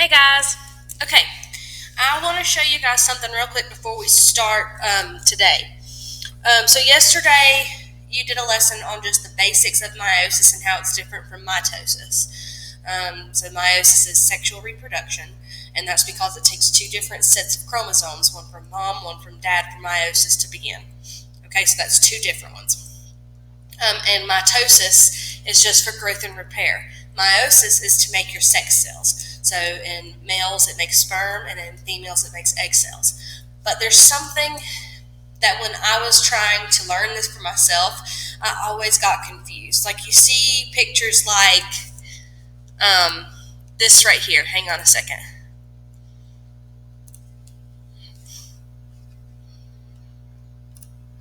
Hey guys. Okay, I want to show you guys something real quick before we start today. So yesterday you did a lesson on just the basics of meiosis and how it's different from mitosis. So meiosis is sexual reproduction, and that's because it takes two different sets of chromosomes, one from mom, one from dad, for meiosis to begin. Okay, so that's two different ones. And mitosis is just for growth and repair. Meiosis is to make your sex cells. So in males it makes sperm, and in females it makes egg cells. But there's something that when I was trying to learn this for myself, I always got confused. Like you see pictures like this right here. Hang on a second.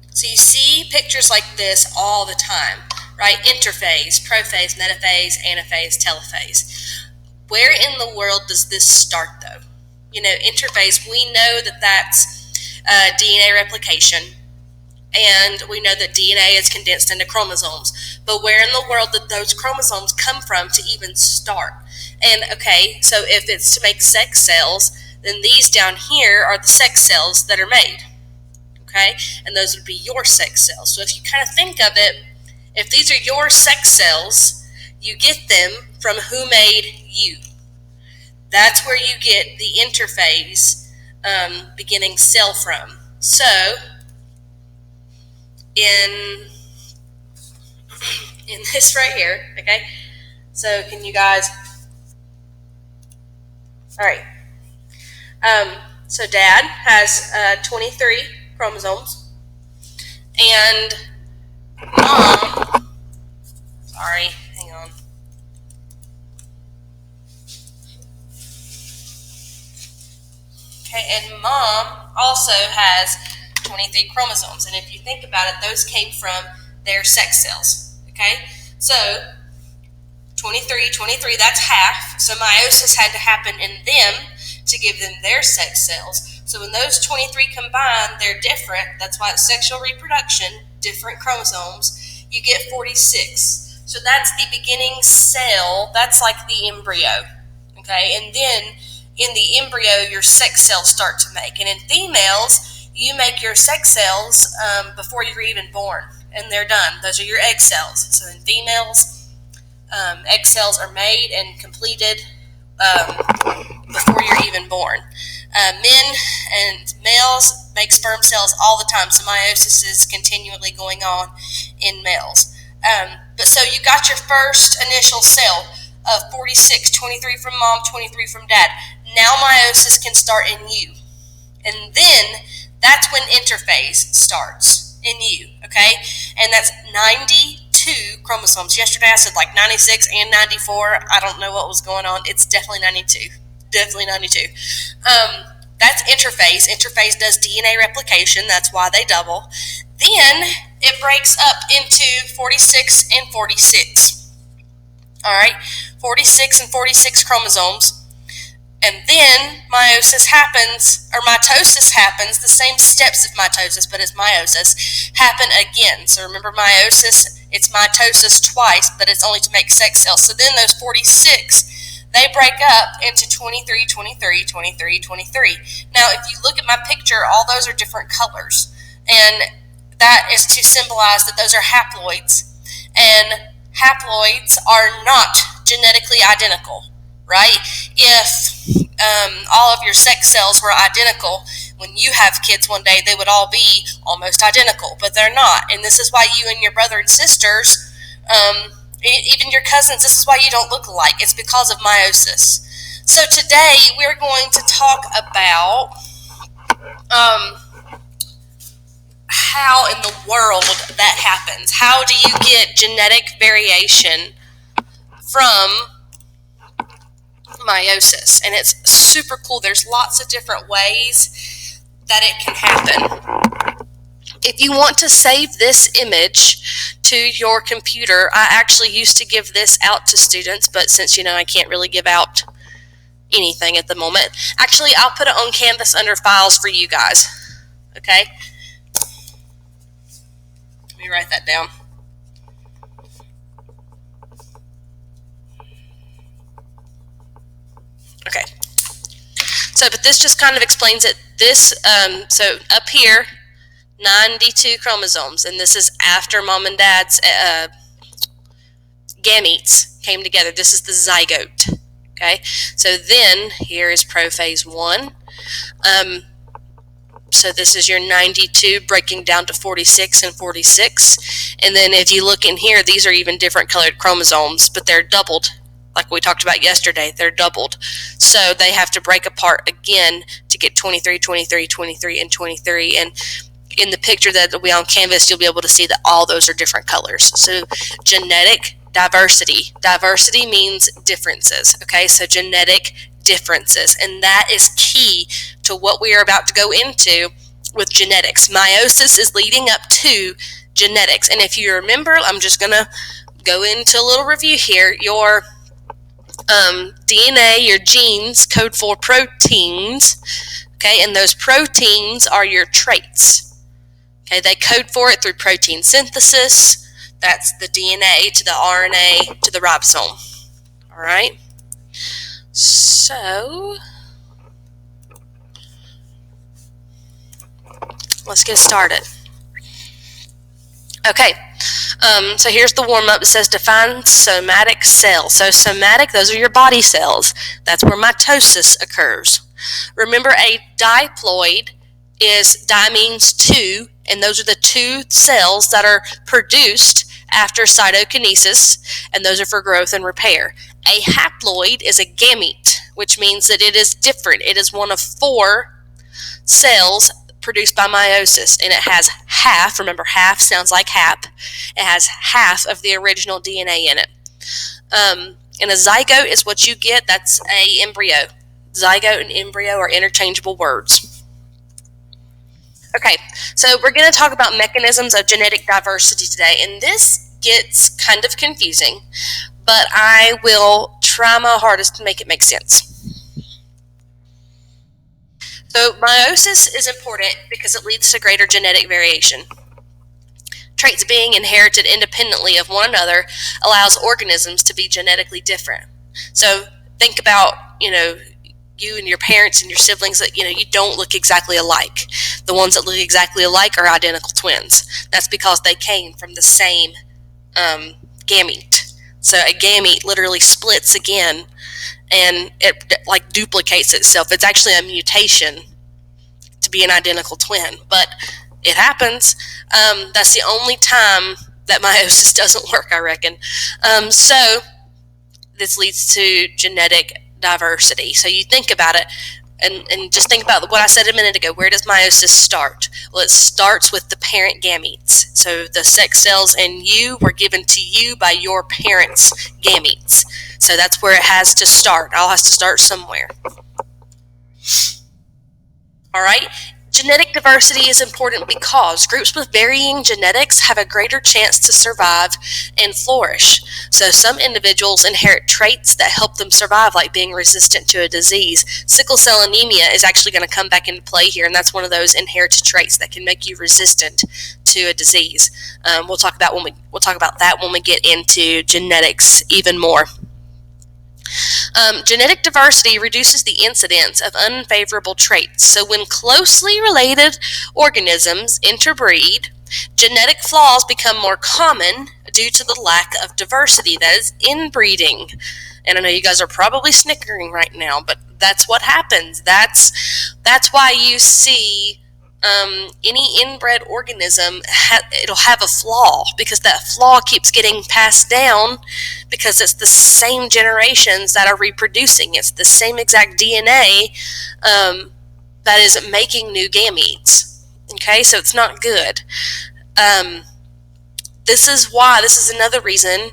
So you see pictures like this all the time, right? Interphase, prophase, metaphase, anaphase, telophase. Where in the world does this start, though? Interphase, we know that that's DNA replication, and we know that DNA is condensed into chromosomes. But where in the world did those chromosomes come from to even start? And okay, so if it's to make sex cells, then these down here are the sex cells that are made. Okay, and those would be your sex cells. So if you kind of think of it, if these are your sex cells, you get them from who made you. That's where you get the interphase beginning cell from. So in this right here, okay, so can you guys, all right, so dad has 23 chromosomes, and mom, sorry, hang on. Okay, and mom also has 23 chromosomes, and if you think about it, those came from their sex cells, okay? So 23, that's half, so meiosis had to happen in them to give them their sex cells. So when those 23 combine, they're different. That's why it's sexual reproduction, different chromosomes. You get 46. So that's the beginning cell. That's like the embryo. Okay, and then in the embryo, your sex cells start to make. And in females, you make your sex cells before you're even born, and they're done. Those are your egg cells. So in females, egg cells are made and completed before you're even born. Men and males make sperm cells all the time, so meiosis is continually going on in males. But so you got your first initial cell of 46, 23 from mom, 23 from dad. Now meiosis can start in you. And then that's when interphase starts in you, okay? And that's 92 chromosomes. Yesterday I said like 96 and 94. I don't know what was going on. It's definitely 92. Definitely 92. That's interphase. Interphase does DNA replication. That's why they double. Then it breaks up into 46 and 46. All right, 46 and 46 chromosomes. And then meiosis happens, or mitosis happens, the same steps of mitosis, but it's meiosis, happen again. So remember meiosis, it's mitosis twice, but it's only to make sex cells. So then those 46, they break up into 23, 23, 23, 23. Now, if you look at my picture, all those are different colors. And that is to symbolize that those are haploids. And haploids are not genetically identical, right? If all of your sex cells were identical, when you have kids one day, they would all be almost identical, but they're not. And this is why you and your brother and sisters, even your cousins, this is why you don't look alike. It's because of meiosis. So today we're going to talk about how in the world that happens. How do you get genetic variation from meiosis? And it's super cool. There's lots of different ways that it can happen. If you want to save this image to your computer, I actually used to give this out to students, but since I can't really give out anything at the moment, actually I'll put it on Canvas under files for you guys. Okay? Let me write that down. Okay. So, but this just kind of explains it. So up here, 92 chromosomes, and this is after mom and dad's gametes came together. This is the zygote. Okay, so then here is prophase 1. So this is your 92 breaking down to 46 and 46. And then if you look in here, these are even different colored chromosomes, but they're doubled. Like we talked about yesterday, they're doubled. So they have to break apart again to get 23, 23, 23, and 23. And in the picture that will be on canvas, you'll be able to see that all those are different colors. So genetic diversity. Diversity means differences. Okay, so genetic differences. And that is key to what we are about to go into with genetics. Meiosis is leading up to genetics. And if you remember, I'm just going to go into a little review here. Your DNA, your genes, code for proteins. Okay, and those proteins are your traits. Okay, they code for it through protein synthesis. That's the DNA to the RNA to the ribosome. All right. So let's get started. Okay. So here's the warm-up. It says define somatic cells. So somatic, those are your body cells. That's where mitosis occurs. Remember, a diploid is di means two, and those are the two cells that are produced after cytokinesis, and those are for growth and repair. A haploid is a gamete, which means that it is different. It is one of 4 cells produced by meiosis, and it has half, remember half sounds like hap, it has half of the original DNA in it. And a zygote is what you get, that's a embryo. Zygote and embryo are interchangeable words. Okay, so we're going to talk about mechanisms of genetic diversity today, and this gets kind of confusing, but I will try my hardest to make it make sense. So meiosis is important because it leads to greater genetic variation. Traits being inherited independently of one another allows organisms to be genetically different. So think about, you and your parents and your siblings that, you don't look exactly alike. The ones that look exactly alike are identical twins. That's because they came from the same gamete. So a gamete literally splits again, and it like duplicates itself. It's actually a mutation to be an identical twin, but it happens. That's the only time that meiosis doesn't work, I reckon. So this leads to genetic diversity. So you think about it, and just think about what I said a minute ago. Where does meiosis start? Well, it starts with the parent gametes. So the sex cells in you were given to you by your parents' gametes. So that's where it has to start. It all has to start somewhere. All right. Genetic diversity is important because groups with varying genetics have a greater chance to survive and flourish. So some individuals inherit traits that help them survive, like being resistant to a disease. Sickle cell anemia is actually going to come back into play here, and that's one of those inherited traits that can make you resistant to a disease. We'll talk about that when we get into genetics even more. Genetic diversity reduces the incidence of unfavorable traits. So when closely related organisms interbreed, genetic flaws become more common due to the lack of diversity. That is inbreeding. And I know you guys are probably snickering right now, but that's what happens. That's why you see any inbred organism, it'll have a flaw, because that flaw keeps getting passed down because it's the same generations that are reproducing. It's the same exact DNA that is making new gametes. Okay, so it's not good. This is another reason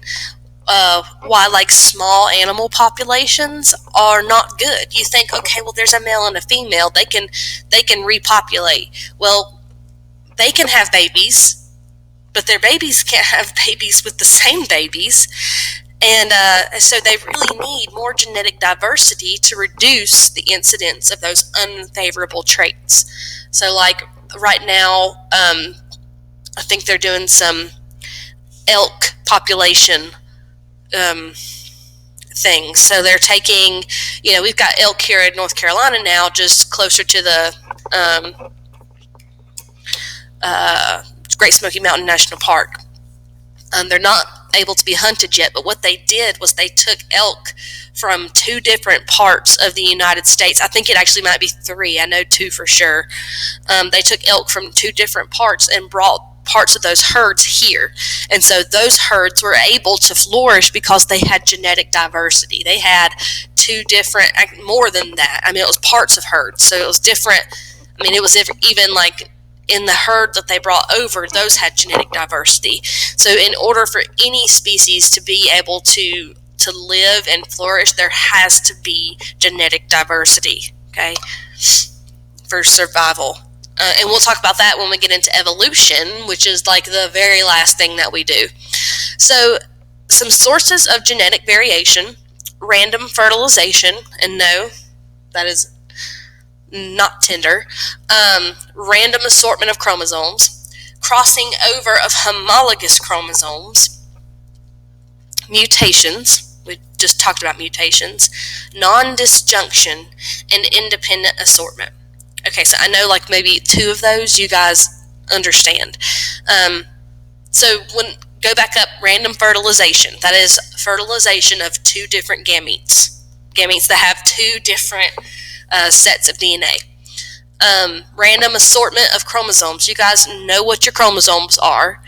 why like small animal populations are not good. You think, okay, well, there's a male and a female, they can repopulate. Well, they can have babies, but their babies can't have babies with the same babies, and so they really need more genetic diversity to reduce the incidence of those unfavorable traits. So like right now, I think they're doing some elk population things. So they're taking, we've got elk here in North Carolina now, just closer to the Great Smoky Mountain National Park. They're not able to be hunted yet, but what they did was they took elk from 2 different parts of the United States. I think it actually might be 3. I know 2 for sure. They took elk from 2 different parts and brought parts of those herds here. And so those herds were able to flourish because they had genetic diversity. They had 2 different, more than that. I mean, it was parts of herds, so it was different. I mean, it was even like in the herd that they brought over, those had genetic diversity. So in order for any species to be able to live and flourish, there has to be genetic diversity, okay, for survival. And we'll talk about that when we get into evolution, which is like the very last thing that we do. So some sources of genetic variation: random fertilization, and no, that is not Tinder, random assortment of chromosomes, crossing over of homologous chromosomes, mutations, we just talked about mutations, non-disjunction, and independent assortment. Okay, so I know like maybe 2 of those you guys understand. So go back up, random fertilization. That is fertilization of 2 different gametes that have 2 different sets of DNA. Random assortment of chromosomes. You guys know what your chromosomes are,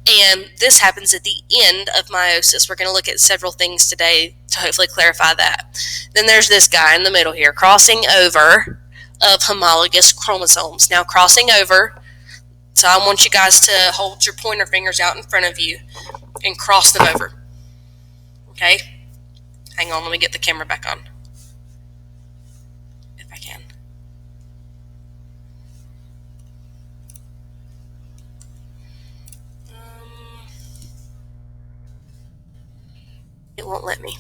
and this happens at the end of meiosis. We're going to look at several things today to hopefully clarify that. Then there's this guy in the middle here, crossing over of homologous chromosomes. Now, crossing over, so I want you guys to hold your pointer fingers out in front of you and cross them over. Okay? Hang on, let me get the camera back on. It won't let me.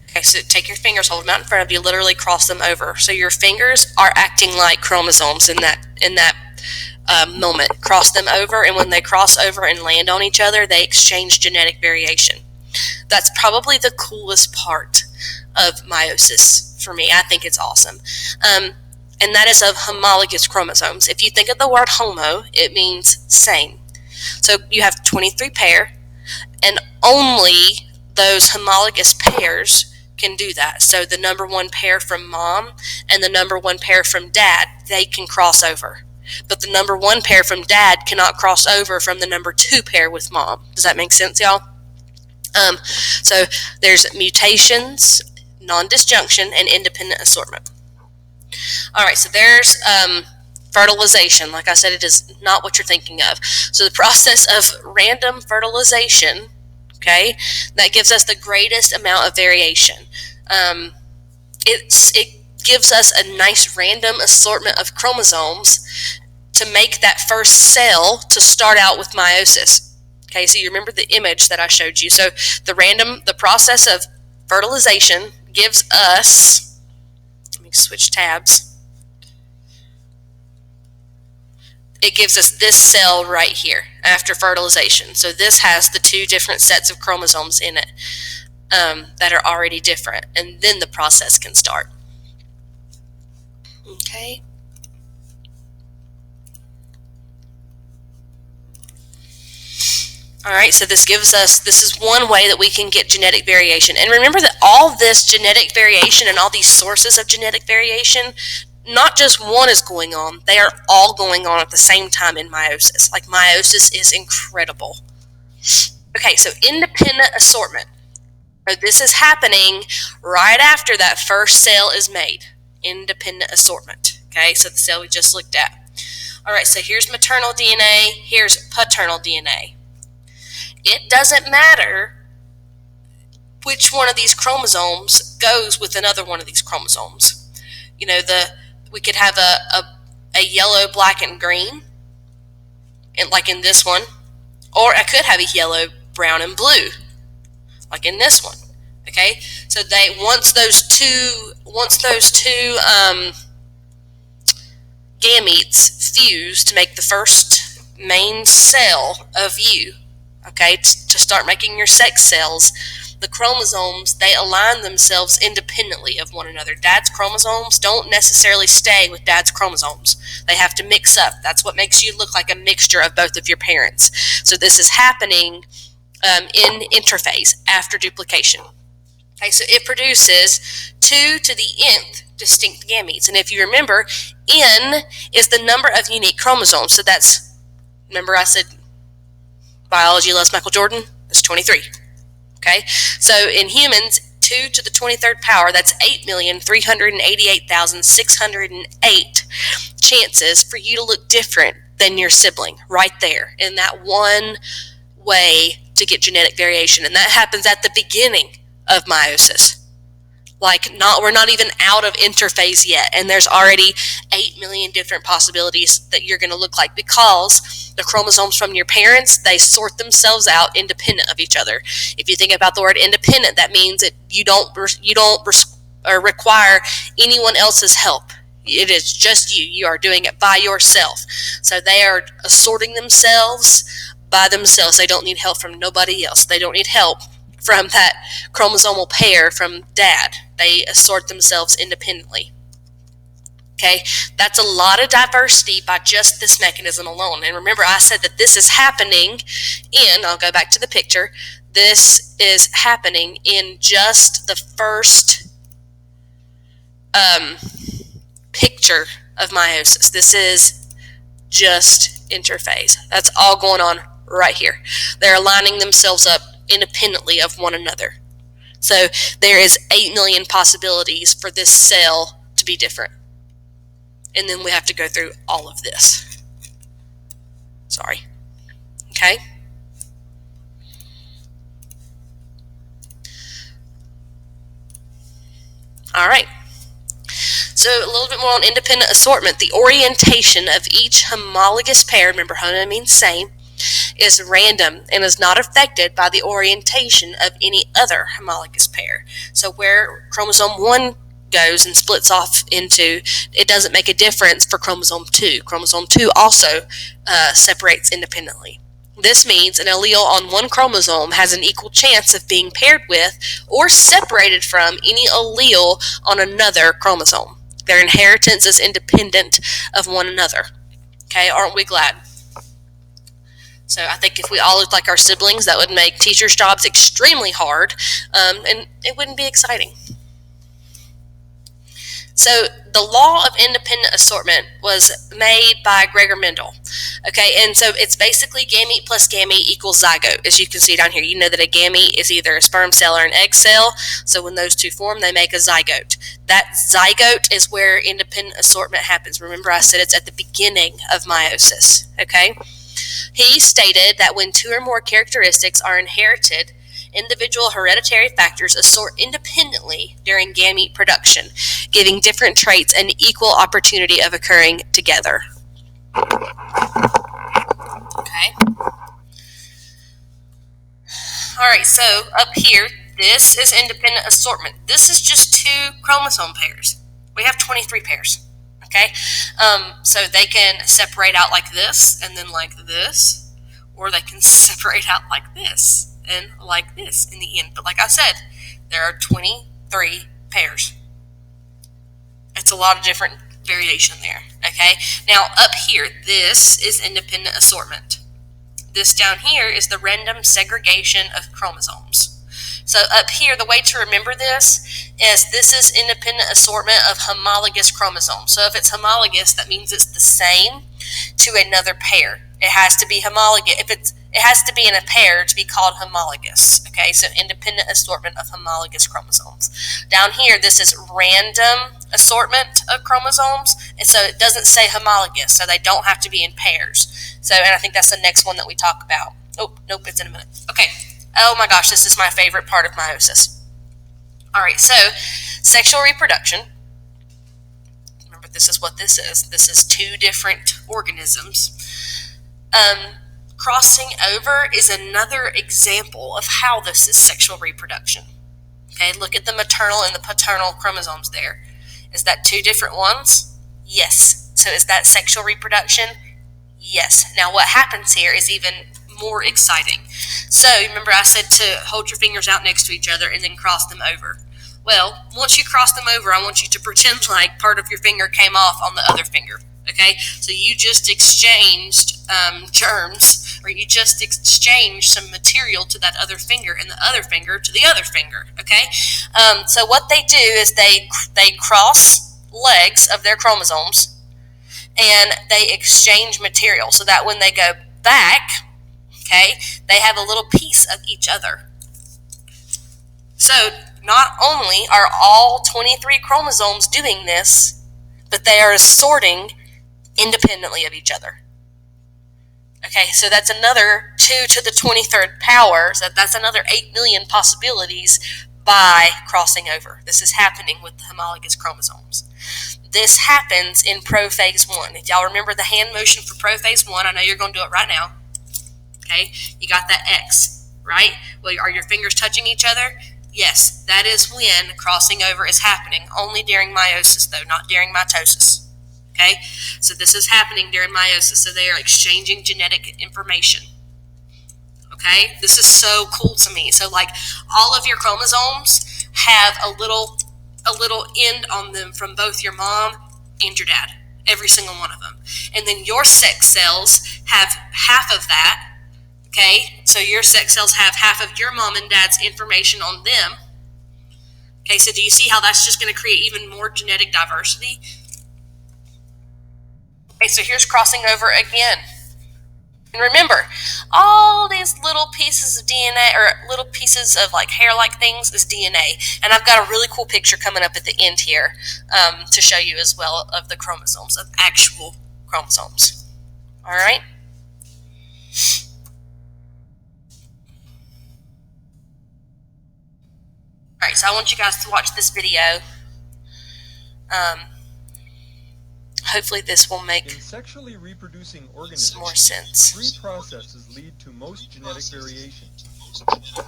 Okay, so take your fingers, hold them out in front of you, literally cross them over. So your fingers are acting like chromosomes in that moment. Cross them over, and when they cross over and land on each other, they exchange genetic variation. That's probably the coolest part of meiosis for me. I think it's awesome. And that is of homologous chromosomes. If you think of the word homo, it means same. So you have 23 pair, and only those homologous pairs can do that. So the number 1 pair from mom and the number 1 pair from dad, they can cross over. But the number 1 pair from dad cannot cross over from the number 2 pair with mom. Does that make sense, y'all? So there's mutations, non-disjunction, and independent assortment. All right, so there's fertilization. Like I said, it is not what you're thinking of. So the process of random fertilization, okay, that gives us the greatest amount of variation. It gives us a nice random assortment of chromosomes to make that first cell to start out with meiosis. Okay, so you remember the image that I showed you. So the process of fertilization gives us, let me switch tabs. It gives us this cell right here after fertilization. So this has the 2 different sets of chromosomes in it that are already different, and then the process can start. Okay. All right, so this is one way that we can get genetic variation. And remember that all this genetic variation and all these sources of genetic variation, not just one is going on, they are all going on at the same time in meiosis. Like, meiosis is incredible. Okay, so independent assortment. So this is happening right after that first cell is made. Independent assortment. Okay, so the cell we just looked at. All right, so here's maternal DNA, here's paternal DNA. It doesn't matter which one of these chromosomes goes with another one of these chromosomes. You know, we could have a yellow, black, and green, and like in this one, or I could have a yellow, brown, and blue, like in this one. Okay, so once those two gametes fuse to make the first main cell of you, okay, to start making your sex cells, the chromosomes, they align themselves independently of one another. Dad's chromosomes don't necessarily stay with dad's chromosomes. They have to mix up. That's what makes you look like a mixture of both of your parents. So this is happening in interphase after duplication. Okay, so it produces 2 to the nth distinct gametes. And if you remember, N is the number of unique chromosomes. So that's, remember I said biology loves Michael Jordan? That's 23. Okay, so in humans, 2 to the 23rd power, that's 8,388,608 chances for you to look different than your sibling right there in that one way to get genetic variation. And that happens at the beginning of meiosis. We're not even out of interphase yet, and there's already 8 million different possibilities that you're going to look like, because the chromosomes from your parents, they sort themselves out independent of each other. If you think about the word independent, that means that you don't require anyone else's help. It is just you. You are doing it by yourself. So they are assorting themselves by themselves. They don't need help from nobody else. They don't need help from that chromosomal pair from dad. They assort themselves independently. Okay, that's a lot of diversity by just this mechanism alone. And remember, I said that this is happening in, I'll go back to the picture, this is happening in just the first picture of meiosis. This is just interphase. That's all going on right here. They're aligning themselves up independently of one another. So there is 8 million possibilities for this cell to be different. And then we have to go through all of this. Sorry. Okay? All right. So a little bit more on independent assortment. The orientation of each homologous pair, remember homo means same, is random and is not affected by the orientation of any other homologous pair. So where chromosome 1 goes and splits off into, it doesn't make a difference for chromosome 2. Chromosome 2 also separates independently. This means an allele on one chromosome has an equal chance of being paired with or separated from any allele on another chromosome. Their inheritance is independent of one another. Okay, aren't we glad? So I think if we all looked like our siblings, that would make teachers' jobs extremely hard, and it wouldn't be exciting. So the law of independent assortment was made by Gregor Mendel. Okay, and so it's basically gamete plus gamete equals zygote. As you can see down here, you know that a gamete is either a sperm cell or an egg cell. So when those two form, they make a zygote. That zygote is where independent assortment happens. Remember, I said it's at the beginning of meiosis. Okay, he stated that when 2 or more characteristics are inherited, individual hereditary factors assort independently during gamete production, giving different traits an equal opportunity of occurring together. Okay. All right, so up here, this is independent assortment. This is just 2 chromosome pairs. We have 23 pairs. Okay, so they can separate out like this and then like this, or they can separate out like this and like this in the end. But like I said, there are 23 pairs. It's a lot of different variation there. Okay, now up here, this is independent assortment. This down here is the random segregation of chromosomes. So up here, the way to remember this is independent assortment of homologous chromosomes. So if it's homologous, that means it's the same to another pair. It has to be homologous. It has to be in a pair to be called homologous. Okay, so independent assortment of homologous chromosomes. Down here, this is random assortment of chromosomes, and so it doesn't say homologous, so they don't have to be in pairs. So, and I think that's the next one that we talk about. Oh, nope, it's in a minute. Okay. Oh my gosh, this is my favorite part of meiosis. All right, so sexual reproduction. Remember, this is what this is. This is 2 different organisms. Crossing over is another example of how this is sexual reproduction. Okay, look at the maternal and the paternal chromosomes there. Is that 2 different ones? Yes. So is that sexual reproduction? Yes. Now what happens here is even more exciting. So remember I said to hold your fingers out next to each other and then cross them over. Well, once you cross them over, I want you to pretend like part of your finger came off on the other finger. Okay, so you just exchanged germs, or you just exchanged some material to that other finger, and the other finger to the other finger. Okay, so what they do is they cross legs of their chromosomes, and they exchange material so that when they go back, okay, they have a little piece of each other. So not only are all 23 chromosomes doing this, but they are assorting independently of each other. Okay, so that's another 2 to the 23rd power. So that's another 8 million possibilities by crossing over. This is happening with the homologous chromosomes. This happens in prophase 1. If y'all remember the hand motion for prophase 1, I know you're going to do it right now. Okay, you got that X, right? Well, are your fingers touching each other? Yes, that is when crossing over is happening. Only during meiosis, though, not during mitosis. Okay, so this is happening during meiosis, so they are exchanging genetic information. Okay, this is so cool to me. So like all of your chromosomes have a little end on them from both your mom and your dad, every single one of them. And then your sex cells have half of that. Okay, so your sex cells have half of your mom and dad's information on them. Okay, so do you see how that's just going to create even more genetic diversity? Okay, so here's crossing over again. And remember, all these little pieces of DNA, or little pieces of like hair-like things, is DNA. And I've got a really cool picture coming up at the end here to show you as well of the chromosomes, of actual chromosomes. All right? All right, so I want you guys to watch this video. Hopefully this will make sexually reproducing organisms, more sense. 3 processes lead to most genetic variation.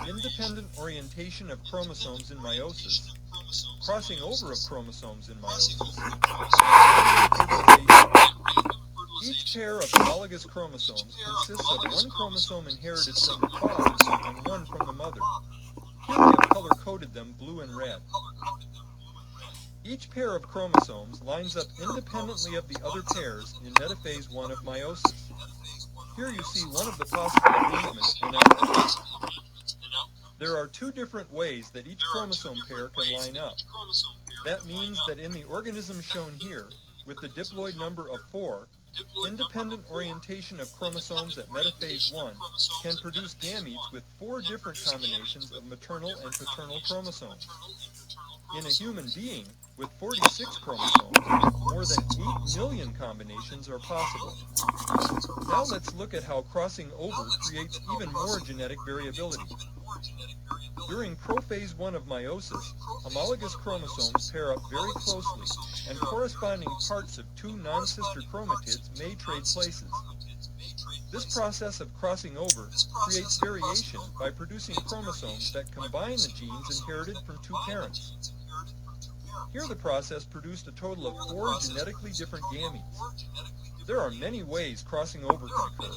Independent orientation of chromosomes in meiosis, crossing over of chromosomes in meiosis, each pair of homologous chromosomes consists of 1 chromosome inherited from the father and 1 from the mother. Here we have color-coded them blue and red. Each pair of chromosomes lines up independently of the other pairs in metaphase 1 of meiosis. Here you see one of the possible arrangements in action. There are 2 different ways that each chromosome pair can line up. That means that in the organism shown here, with the diploid number of 4, independent orientation of chromosomes at metaphase 1 can produce gametes with 4 different combinations of maternal and paternal chromosomes. In a human being, with 46 chromosomes, more than 8 million combinations are possible. Now let's look at how crossing over creates even more genetic variability. During prophase 1 of meiosis, homologous chromosomes pair up very closely, and corresponding parts of 2 non-sister chromatids may trade places. This process of crossing over creates variation by producing chromosomes that combine the genes inherited from 2 parents. Here the process produced a total of 4 genetically different gametes. There are many ways crossing over can occur.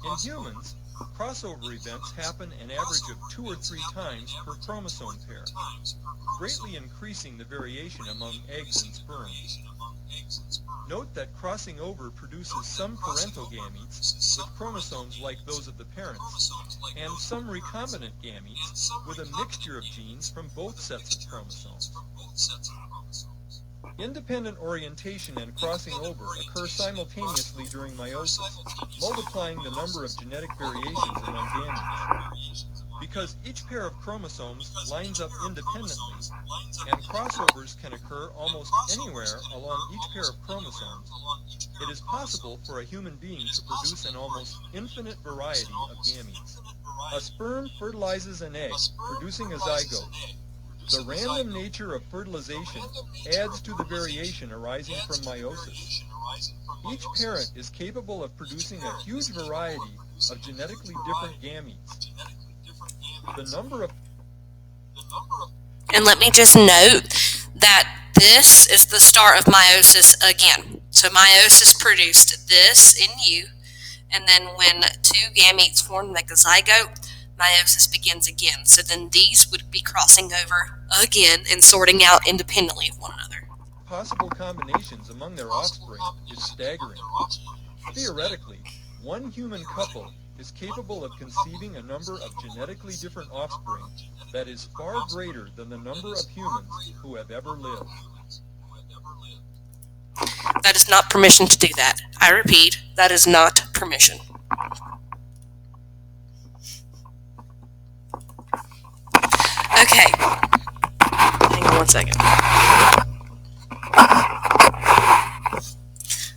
In humans, crossover events happen an average of 2 or 3 times per chromosome pair, greatly increasing the variation among eggs and sperm. Note that crossing over produces some parental gametes with chromosomes like those of the parents, and some recombinant gametes with a mixture of genes from both sets of chromosomes. Independent orientation and crossing over occur simultaneously during meiosis, multiplying the number of genetic variations among gametes. Because each pair of chromosomes lines up independently, and crossovers can occur almost anywhere along each pair of chromosomes, it is possible for a human being to produce an almost infinite variety of gametes. A sperm fertilizes an egg, producing a zygote. The random nature of fertilization adds to the variation arising from meiosis. Each parent is capable of producing a huge variety of genetically different gametes. The number of... And let me just note that this is the start of meiosis again. So meiosis produced this in you. And then when two gametes form like a zygote, meiosis begins again. So then these would be crossing over again and sorting out independently of one another. Possible combinations among their offspring is staggering. Theoretically, one human couple is capable of conceiving a number of genetically different offspring that is far greater than the number of humans who have ever lived. That is not permission to do that. I repeat, that is not permission. Okay. Hang on one second.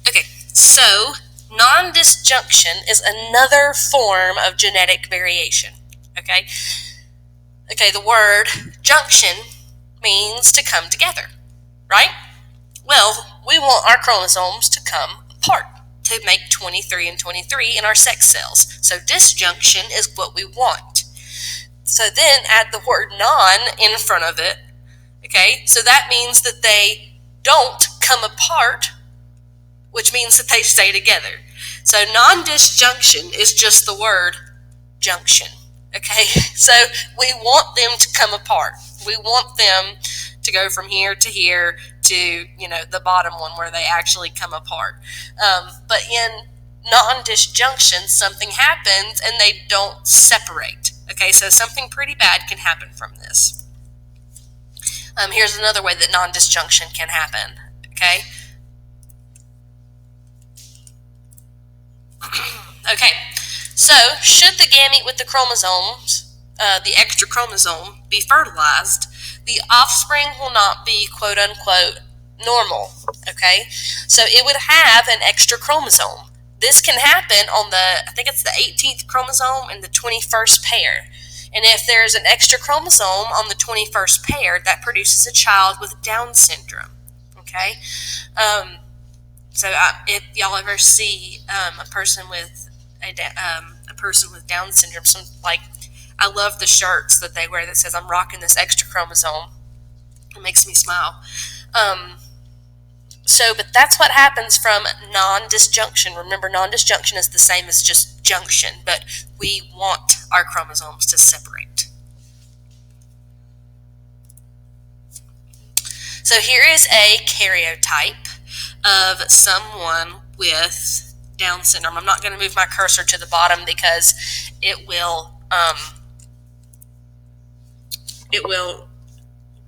Okay, so non-disjunction is another form of genetic variation. Okay? Okay, the word junction means to come together, right? Well, we want our chromosomes to come apart to make 23 and 23 in our sex cells. So disjunction is what we want. So then add the word non in front of it. Okay, so that means that they don't come apart, which means that they stay together. So non-disjunction is just the word junction. Okay, so we want them to come apart. We want them to go from here to, the bottom one where they actually come apart. But in non-disjunction, something happens and they don't separate. Okay, so something pretty bad can happen from this. Here's another way that non-disjunction can happen. Okay. Okay, so should the gamete with the chromosomes, the extra chromosome, be fertilized, the offspring will not be quote-unquote normal, okay? So it would have an extra chromosome. This can happen on I think it's the 18th chromosome and the 21st pair. And if there's an extra chromosome on the 21st pair, that produces a child with Down syndrome, okay? So if y'all ever see a person with Down syndrome, I love the shirts that they wear that says "I'm rocking this extra chromosome." It makes me smile. But that's what happens from non-disjunction. Remember, non-disjunction is the same as just junction, but we want our chromosomes to separate. So here is a karyotype of someone with Down syndrome. I'm not going to move my cursor to the bottom because it will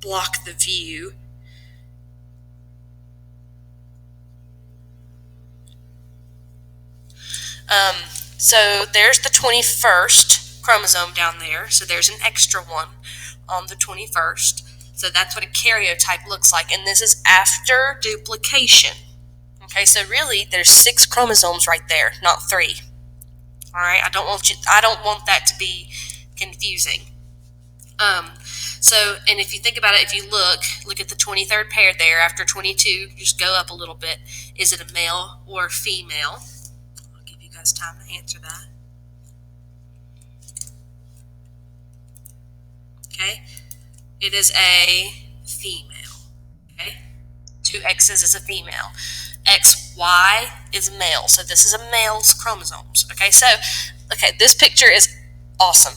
block the view. So there's the 21st chromosome down there. So there's an extra one on the 21st. So that's what a karyotype looks like. And this is after duplication. Okay, so really there's 6 chromosomes right there, not 3. All right, I don't want that to be confusing. And if you think about it, if you look at the 23rd pair there after 22, just go up a little bit. Is it a male or female? I'll give you guys time to answer that. Okay, it is a female. Okay, 2 X's is a female. XY is male, so this is a male's chromosomes. Okay, this picture is awesome.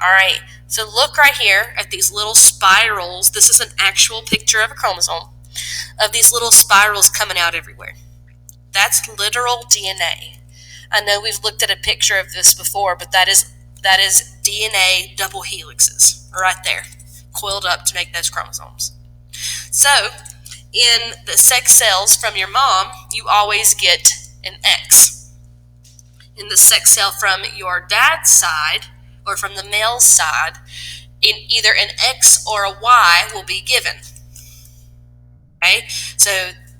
All right, so look right here at these little spirals. This is an actual picture of a chromosome, of these little spirals coming out everywhere. That's literal DNA. I know we've looked at a picture of this before, but that is DNA double helixes right there, coiled up to make those chromosomes. So in the sex cells from your mom, you always get an X. In the sex cell from your dad's side, or from the male's side, either an X or a Y will be given. Okay, so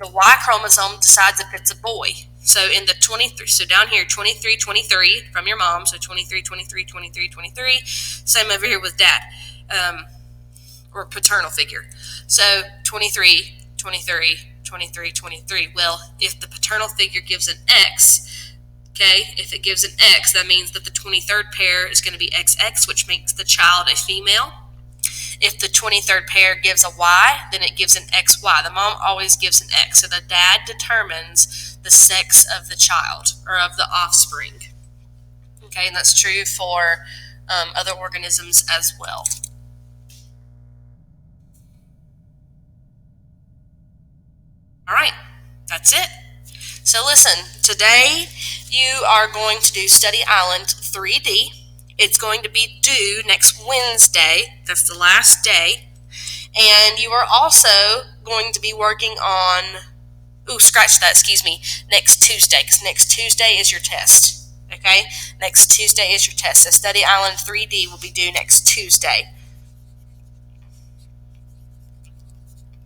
the Y chromosome decides if it's a boy. So in the 23, so down here, 23, 23 from your mom, so 23, 23, 23, 23. Same over here with dad, or paternal figure. So 23, 23, 23, 23. Well, if the paternal figure gives an X, okay, if it gives an X, that means that the 23rd pair is going to be XX, which makes the child a female. If the 23rd pair gives a Y, then it gives an XY. The mom always gives an X. So the dad determines the sex of the child or of the offspring. Okay, and that's true for other organisms as well. All right, that's it. So listen, today you are going to do Study Island 3D. It's going to be due next Wednesday. That's the last day. And you are also going to be working on, scratch that, excuse me, next Tuesday, because next Tuesday is your test. Okay? Next Tuesday is your test. So Study Island 3D will be due next Tuesday.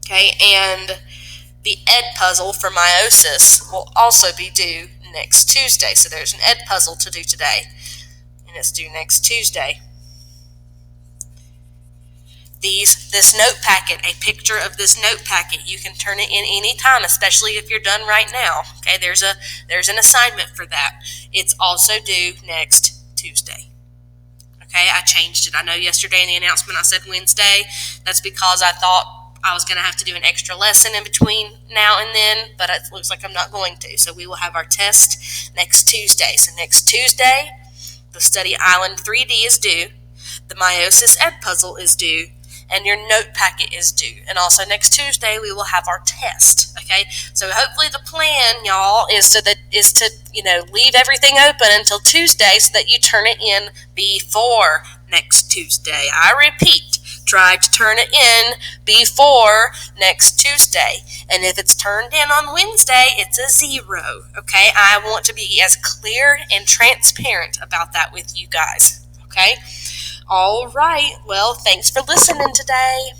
Okay, and the ed puzzle for meiosis will also be due next Tuesday. So there's an ed puzzle to do today, and it's due next Tuesday. This note packet, a picture of this note packet, you can turn it in any time, especially if you're done right now. Okay, there's an assignment for that. It's also due next Tuesday. Okay, I changed it. I know yesterday in the announcement I said Wednesday. That's because I thought I was going to have to do an extra lesson in between now and then, but it looks like I'm not going to. So we will have our test next Tuesday. So next Tuesday, the Study Island 3D is due, the meiosis ed puzzle is due, and your note packet is due. And also next Tuesday we will have our test. Okay, so hopefully the plan, y'all, is to leave everything open until Tuesday so that you turn it in before next Tuesday. I repeat, try to turn it in before next Tuesday. And if it's turned in on Wednesday, it's a 0. Okay, I want to be as clear and transparent about that with you guys. Okay. All right. Well, thanks for listening today.